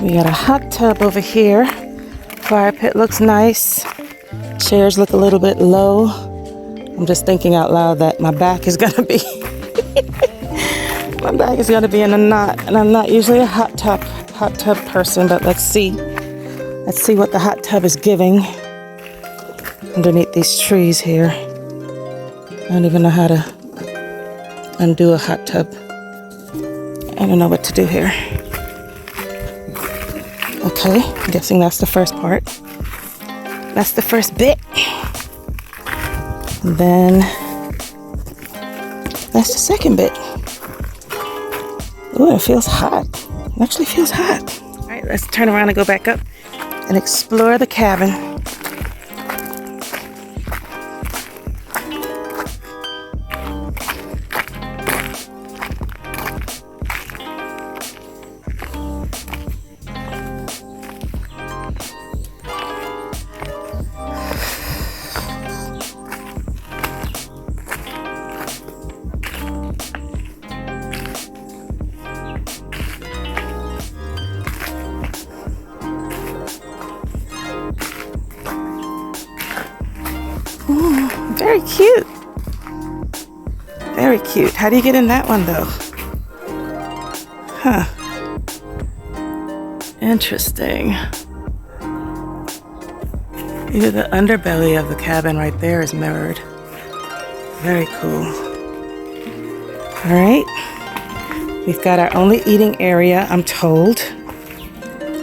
We got a hot tub over here. Fire pit looks nice. Chairs look a little bit low. I'm just thinking out loud that my back is gonna be my back is gonna be in a knot, and I'm not usually a hot tub person, but let's see what the hot tub is giving underneath these trees here. I don't even know how to undo a hot tub. I don't know what to do here. Okay, I'm guessing that's the first part. That's the first bit. And then that's the second bit. Ooh, it feels hot. It actually feels hot. All right, let's turn around and go back up and explore the cabin. Very cute. Very cute. How do you get in that one though? Huh. Interesting. Even the underbelly of the cabin right there is mirrored. Very cool. All right. We've got our only eating area, I'm told,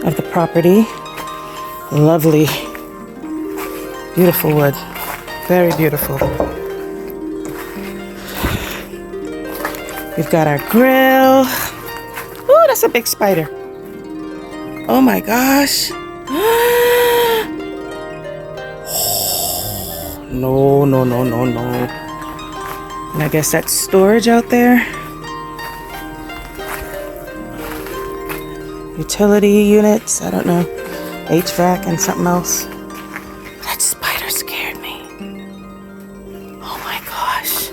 of the property. Lovely. Beautiful wood. Very beautiful. We've got our grill. Ooh, that's a big spider. Oh my gosh. No. And I guess that's storage out there. Utility units, I don't know. HVAC and something else. That spider scared me. Oh my gosh.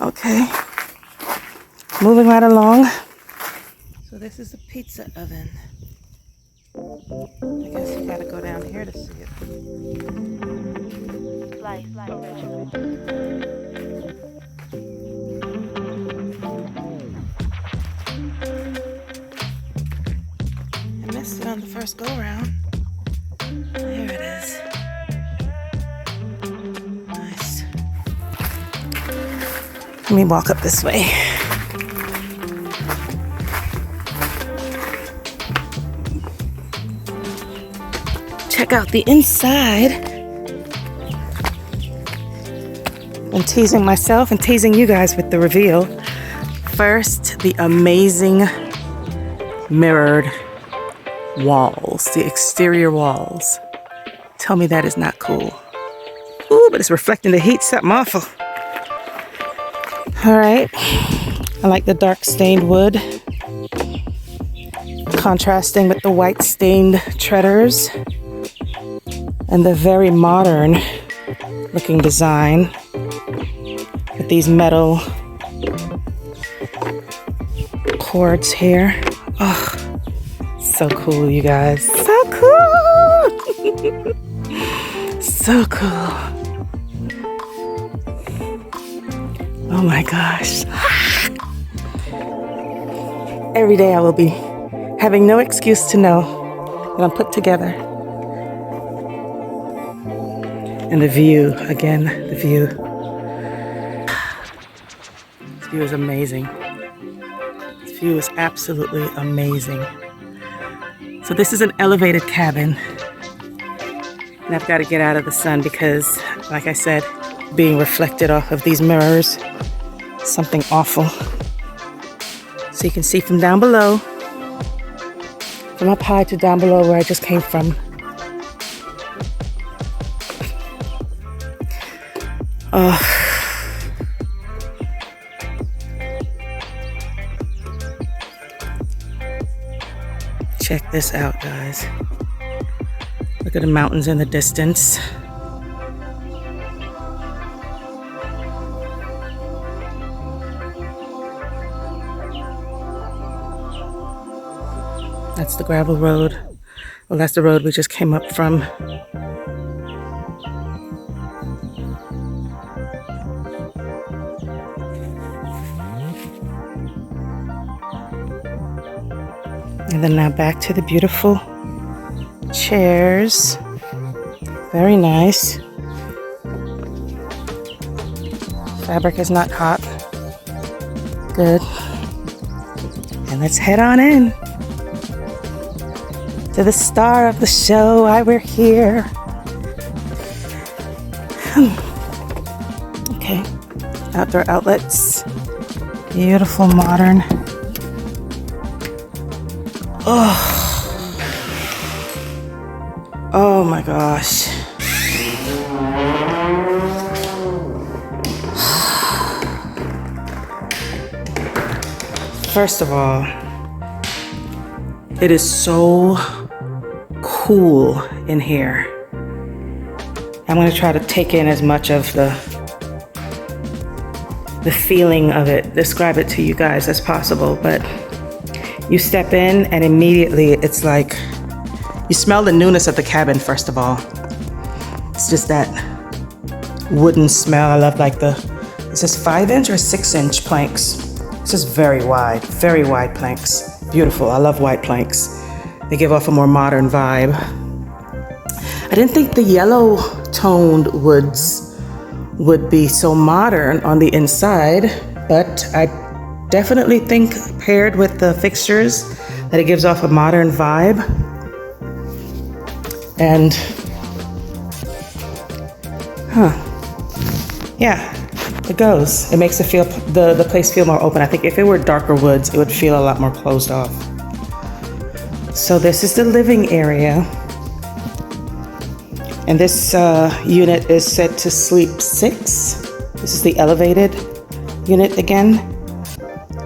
Okay. Moving right along. So this is a pizza oven. I guess you gotta go down here to see it. Life original. I missed it on the first go round. Here it is. Nice. Let me walk up this way. Check out the inside. I'm teasing myself and teasing you guys with the reveal. First, the amazing mirrored walls, the exterior walls. Tell me that is not cool. Ooh, but it's reflecting the heat, something awful. All right, I like the dark stained wood, contrasting with the white stained treaders. And the very modern looking design with these metal cords here. Oh, so cool, you guys. So cool. So cool. Oh my gosh. Every day I will be having no excuse to know that I'm put together. And the view, again, the view. This view is amazing. This view is absolutely amazing. So this is an elevated cabin. And I've got to get out of the sun because, like I said, being reflected off of these mirrors, something awful. So you can see from down below, from up high to down below where I just came from. Oh. Check this out, guys. Look at the mountains in the distance. That's the gravel road. Well, that's the road we just came up from. And then now back to the beautiful chairs. Very nice. Fabric is not hot. Good. And let's head on in to the star of the show. Why we're here. Okay. Outdoor outlets. Beautiful, modern. Oh my gosh. First of all, it is so cool in here. I'm going to try to take in as much of the feeling of it, describe it to you guys as possible, but you step in and immediately it's like, you smell the newness of the cabin, first of all. It's just that wooden smell. I love like is this 5-inch or 6-inch planks? This is very wide planks. Beautiful, I love wide planks. They give off a more modern vibe. I didn't think the yellow toned woods would be so modern on the inside, but I definitely think paired with the fixtures that it gives off a modern vibe. And, yeah, it goes. It makes it feel, the place feel more open. I think if it were darker woods, it would feel a lot more closed off. So this is the living area. And this unit is set to sleep 6. This is the elevated unit again.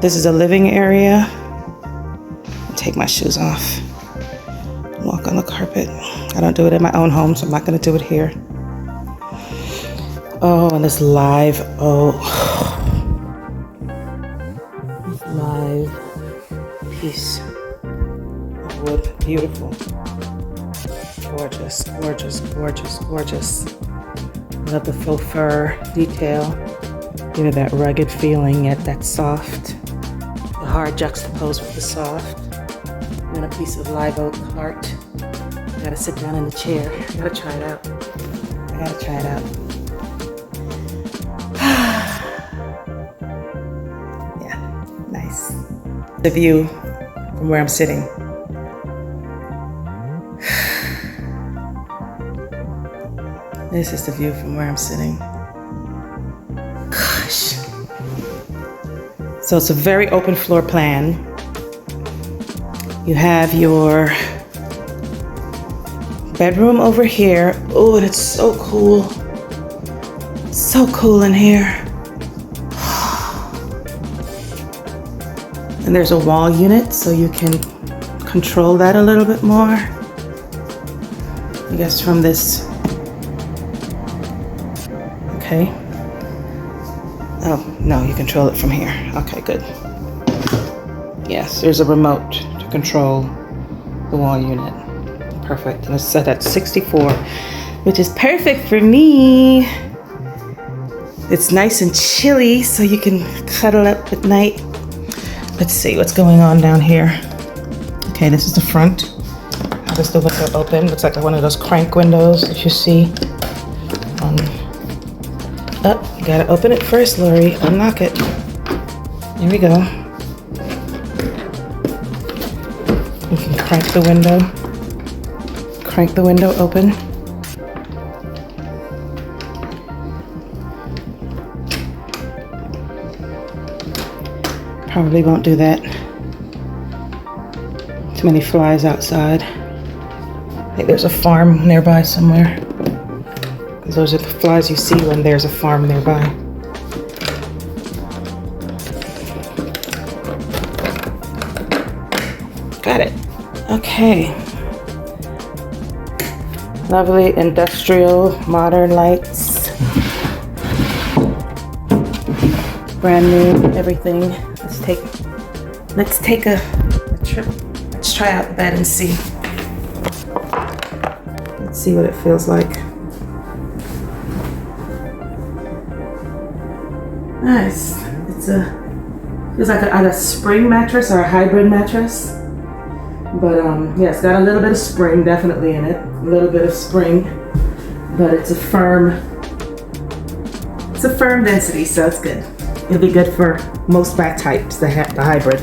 This is a living area. I'll take my shoes off. Walk on the carpet. I don't do it in my own home, so I'm not gonna do it here. Oh, and this live, this live piece of wood. Beautiful. Gorgeous, gorgeous, gorgeous, gorgeous. I love the faux fur detail. Give it that rugged feeling, yet that soft. The hard juxtaposed with the soft. And a piece of live oak heart. I gotta sit down in the chair. I gotta try it out. Yeah, nice. The view from where I'm sitting. This is the view from where I'm sitting. Gosh. So it's a very open floor plan. You have your bedroom over here. Oh, and it's so cool. So cool in here. And there's a wall unit, so you can control that a little bit more. I guess from this. Okay. Oh, no, you control it from here. Okay, good. Yes, there's a remote to control the wall unit. Perfect. And it's set at 64, which is perfect for me. It's nice and chilly, so you can cuddle up at night. Let's see what's going on down here. Okay, this is the front. How does the window open? Looks like one of those crank windows that you see. You gotta open it first, Lori. Unlock it. Here we go. You can crank the window. Crank the window open. Probably won't do that. Too many flies outside. I think there's a farm nearby somewhere. Because those are the flies you see when there's a farm nearby. Got it. Okay. Lovely industrial modern lights. Brand new everything. Let's take a trip. Let's try out the bed and see. Let's see what it feels like. Nice. Feels like either a spring mattress or a hybrid mattress. But yeah, it's got a little bit of spring definitely in it. A little bit of spring, but it's a firm density, so it's good. It'll be good for most back types, the hybrid.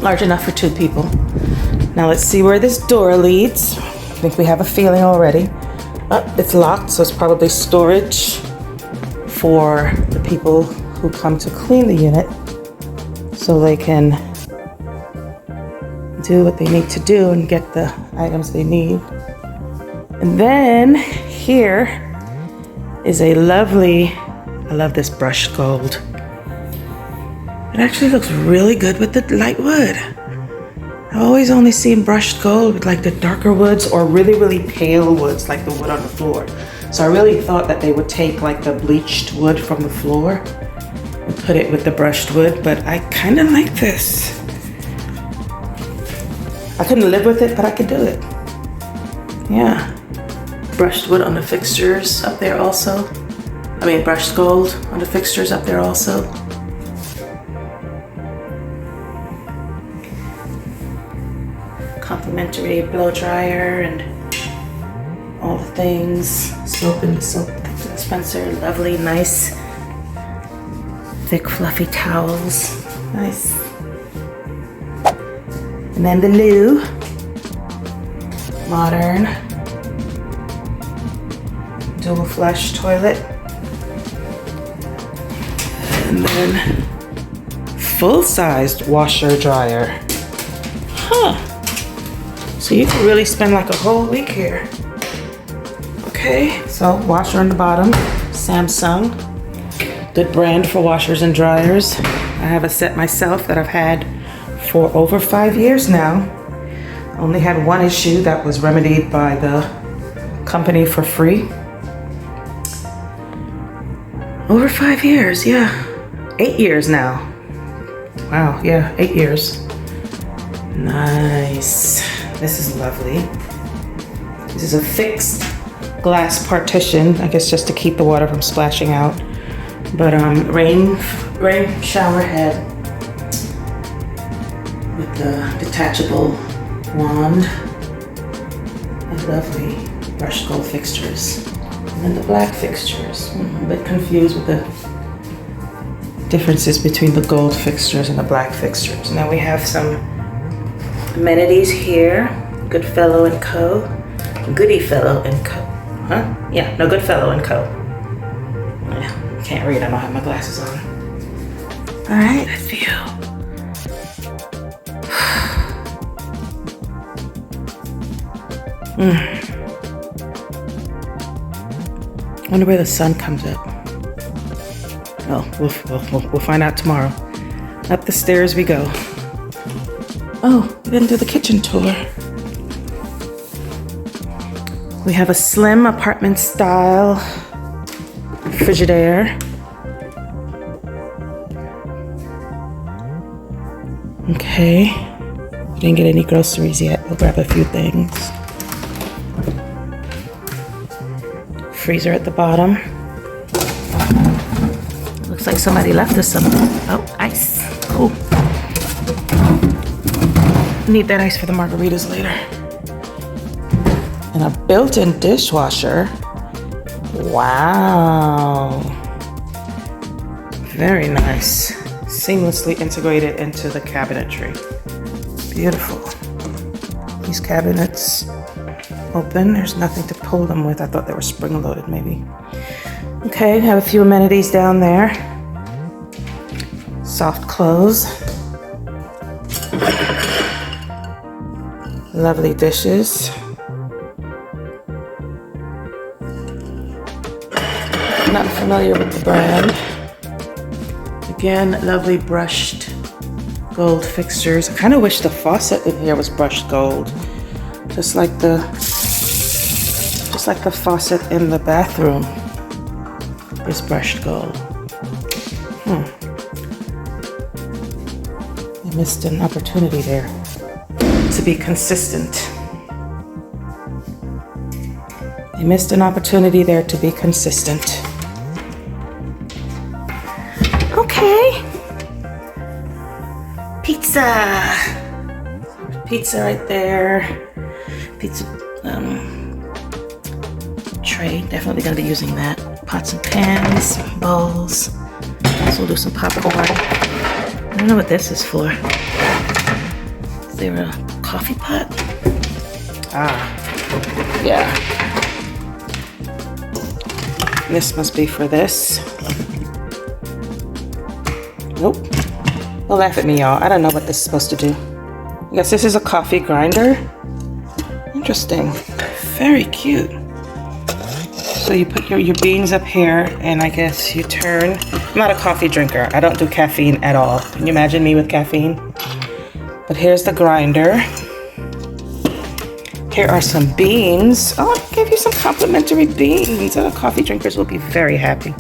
Large enough for 2 people. Now let's see where this door leads. I think we have a feeling already. Oh, it's locked, so it's probably storage for the people who come to clean the unit so they can do what they need to do and get the items they need. And then here is a lovely, I love this brushed gold. It actually looks really good with the light wood. I've always only seen brushed gold with like the darker woods or really, really pale woods like the wood on the floor. So I really thought that they would take like the bleached wood from the floor and put it with the brushed wood, but I kind of like this. I couldn't live with it, but I could do it. Yeah. Brushed wood on the fixtures up there also. I mean, brushed gold on the fixtures up there also. Complimentary blow dryer and all the things. Soap in the soap dispenser. Lovely, nice, thick, fluffy towels. Nice. And then the loo. Modern. Dual flush toilet. And then full-sized washer dryer. Huh. So you could really spend like a whole week here. Okay, so washer on the bottom, Samsung. Good brand for washers and dryers. I have a set myself that I've had for over 5 years now. Only had one issue that was remedied by the company for free. Over 5 years, yeah. 8 years now. Wow, yeah, 8 years. Nice. This is lovely. This is a fixed glass partition, I guess just to keep the water from splashing out. But rain shower head with the detachable wand and lovely brushed gold fixtures. And then the black fixtures. I'm a bit confused with the differences between the gold fixtures and the black fixtures. Now we have some amenities here. Goodfellow & Co. Goodyfellow & Co. Huh? Yeah, no, Goodfellow & Co. Yeah, can't read, I don't have my glasses on. All right, that view. I wonder where the sun comes up. Oh, we'll find out tomorrow. Up the stairs we go. Oh, we didn't do the kitchen tour. We have a slim apartment style Frigidaire. Okay, we didn't get any groceries yet. We'll grab a few things. Freezer at the bottom. Looks like somebody left us some. Oh, ice. Cool. Need that ice for the margaritas later. And a built-in dishwasher. Wow. Very nice. Seamlessly integrated into the cabinetry. Beautiful. These cabinets open. There's nothing to pull them with. I thought they were spring-loaded maybe. Okay, have a few amenities down there. Soft clothes. Lovely dishes. Not familiar with the brand. Again, lovely brushed gold fixtures. I kind of wish the faucet in here was brushed gold. Just like the faucet in the bathroom is brushed gold. Missed an opportunity there to be consistent. They missed an opportunity there to be consistent. Okay. Pizza. Pizza right there. Pizza tray. Definitely gonna be using that. Pots and pans, bowls. So we'll do some popcorn. I don't know what this is for. Is there a coffee pot? Ah, yeah. This must be for this. Nope. Don't laugh at me, y'all. I don't know what this is supposed to do. I guess this is a coffee grinder. Interesting. Very cute. So you put your beans up here, and I guess you turn. I'm not a coffee drinker. I don't do caffeine at all. Can you imagine me with caffeine? But here's the grinder. Here are some beans. Oh, I gave you some complimentary beans. Coffee drinkers will be very happy.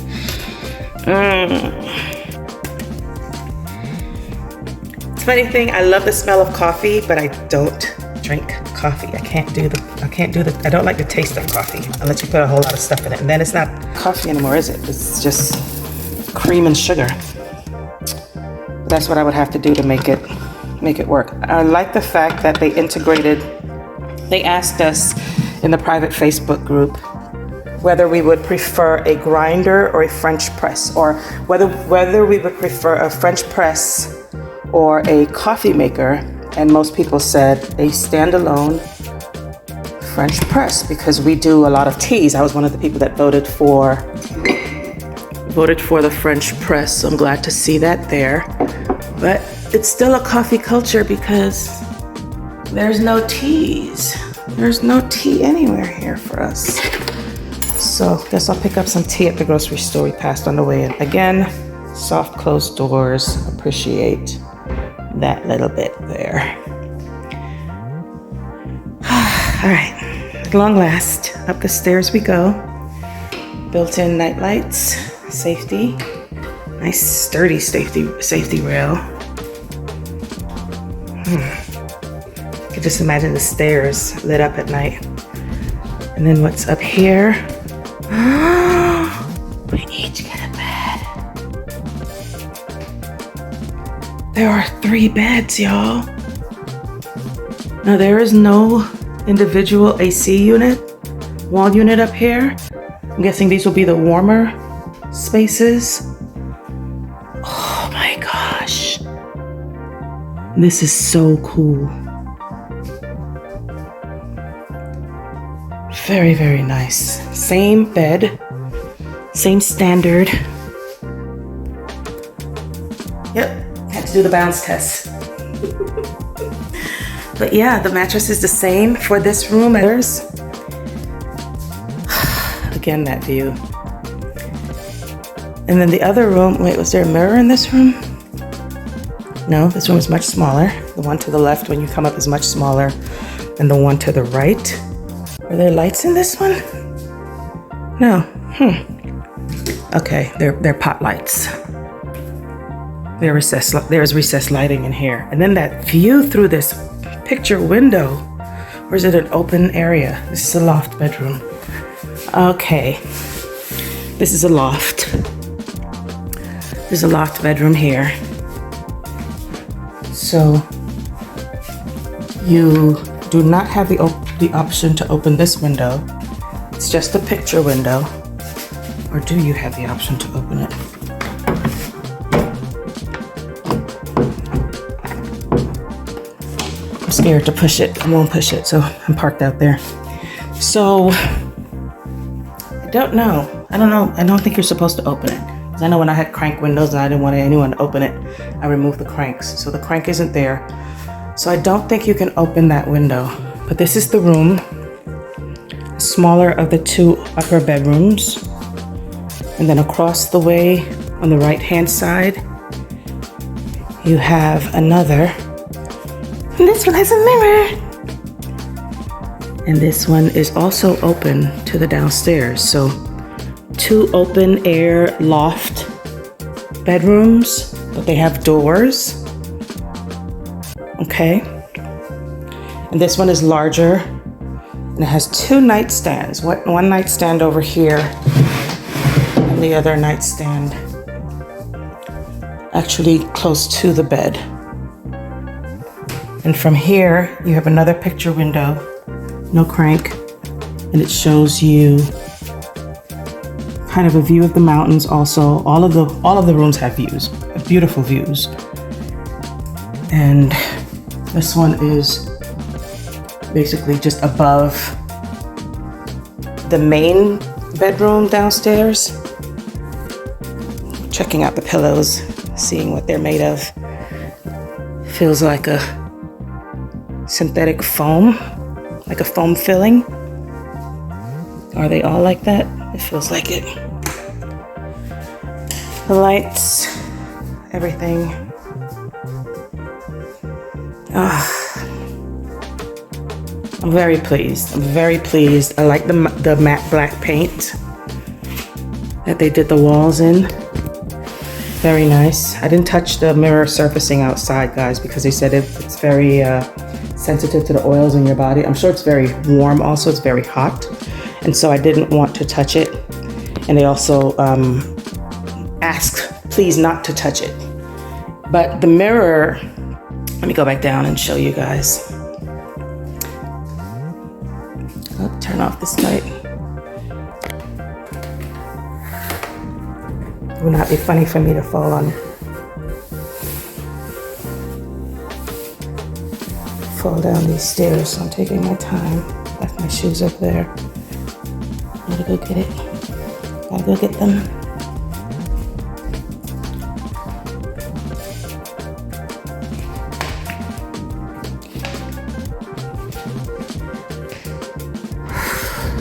It's a funny thing, I love the smell of coffee, but I don't drink coffee. I don't like the taste of coffee unless you put a whole lot of stuff in it. And then it's not coffee anymore, is it? It's just cream and sugar. That's what I would have to do to make it work. I like the fact that they asked us in the private Facebook group whether we would prefer a grinder or a French press, or whether we would prefer a French press or a coffee maker. And most people said a standalone French press because we do a lot of teas. I was one of the people that voted for the French press. So I'm glad to see that there. But it's still a coffee culture because there's no teas. There's no tea anywhere here for us. So I guess I'll pick up some tea at the grocery store we passed on the way in. Again, soft closed doors. Appreciate that little bit there. All right, at long last, up the stairs we go. Built-in night lights, safety, nice sturdy safety rail. I could just imagine the stairs lit up at night. And then what's up here? We each get a bed. There are 3 beds, y'all. Now there is no individual AC unit, wall unit up here. I'm guessing these will be the warmer spaces. Oh my gosh. This is so cool. Very, very nice. Same bed, same standard. Yep, had to do the bounce test. But yeah, the mattress is the same for this room and others. Again, that view. And then the other room, wait, was there a mirror in this room? No, this room is much smaller. The one to the left when you come up is much smaller than the one to the right. Are there lights in this one? No. Okay, they're pot lights. There's recessed lighting in here. And then that view through this picture window, or is it an open area? This is a loft bedroom. Okay, this is a loft. There's a loft bedroom here. So you do not have the option to open this window. It's just a picture window. Or do you have the option to open it? I'm scared to push it. I won't push it, so I'm parked out there. So I don't know. I don't think you're supposed to open it. Because I know when I had crank windows and I didn't want anyone to open it, I removed the cranks. So the crank isn't there. So I don't think you can open that window. But this is the room, smaller of the 2 upper bedrooms. And then across the way on the right-hand side, you have another. And this one has a mirror. And this one is also open to the downstairs. So 2 open air loft bedrooms, but they have doors. Okay. And this one is larger. And it has 2 nightstands. One nightstand over here, and the other nightstand actually close to the bed. And from here, you have another picture window, no crank, and it shows you kind of a view of the mountains. Also, all of the rooms have views, beautiful views. And this one is basically just above the main bedroom downstairs. Checking out the pillows, seeing what they're made of. Feels like a synthetic foam, like a foam filling. Are they all like that? It feels like it. The lights, everything. I'm very pleased. I'm very pleased. I like the matte black paint that they did the walls in. Very nice. I didn't touch the mirror surfacing outside, guys, because they said it's very sensitive to the oils in your body. I'm sure it's very warm also. It's very hot. And so I didn't want to touch it. And they also asked, please not to touch it. But the mirror, let me go back down and show you guys. Oh, turn off this light. It would not be funny for me to fall down these stairs, so I'm taking my time. Left my shoes up there. Gotta go get it. Gotta go get them.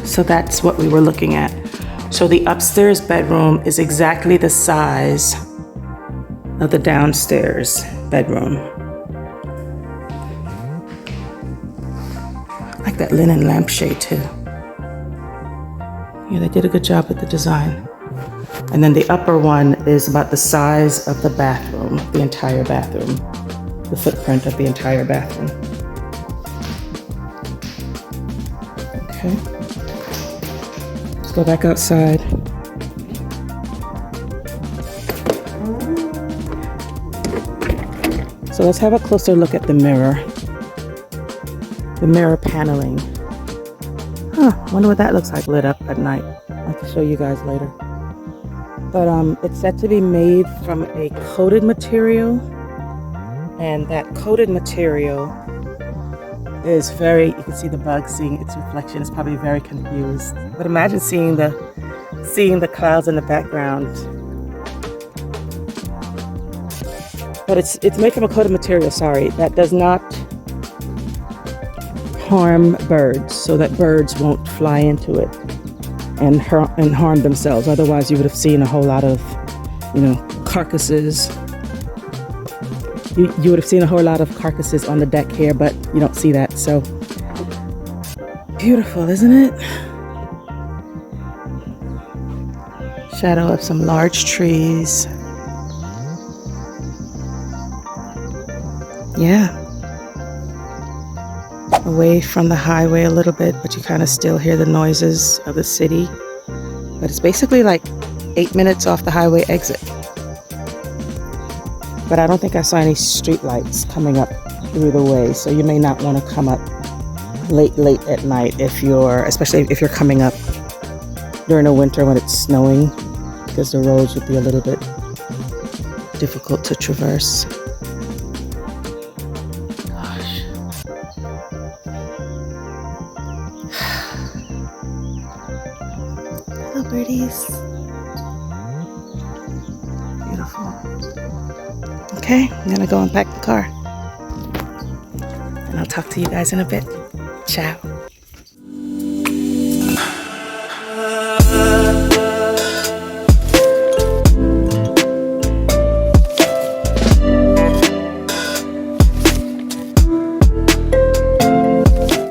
So that's what we were looking at. So the upstairs bedroom is exactly the size of the downstairs bedroom. I like that linen lampshade too. Yeah, they did a good job with the design. And then the upper one is about the size of the bathroom, the entire bathroom, the footprint of the entire bathroom. Okay. Go back outside. So let's have a closer look at the mirror. The mirror paneling. Wonder what that looks like lit up at night. I'll have to show you guys later. But it's said to be made from a coated material. And that coated material is very, you can see the bug seeing its reflection. It's probably very confused. But imagine seeing the clouds in the background. But it's made from a coated material, sorry, that does not harm birds, so that birds won't fly into it and harm themselves. Otherwise, you would have seen a whole lot of, carcasses. You would have seen a whole lot of carcasses on the deck here, but you don't see that. So beautiful, isn't it? Shadow of some large trees. Yeah. Away from the highway a little bit, but you kind of still hear the noises of the city. But it's basically like 8 minutes off the highway exit. But I don't think I saw any street lights coming up through the way, so you may not want to come up late at night especially if you're coming up during the winter when it's snowing, because the roads would be a little bit difficult to traverse. Gosh. Hello, birdies. Beautiful. Okay, I'm gonna go unpack the car. And I'll talk to you guys in a bit. Ciao.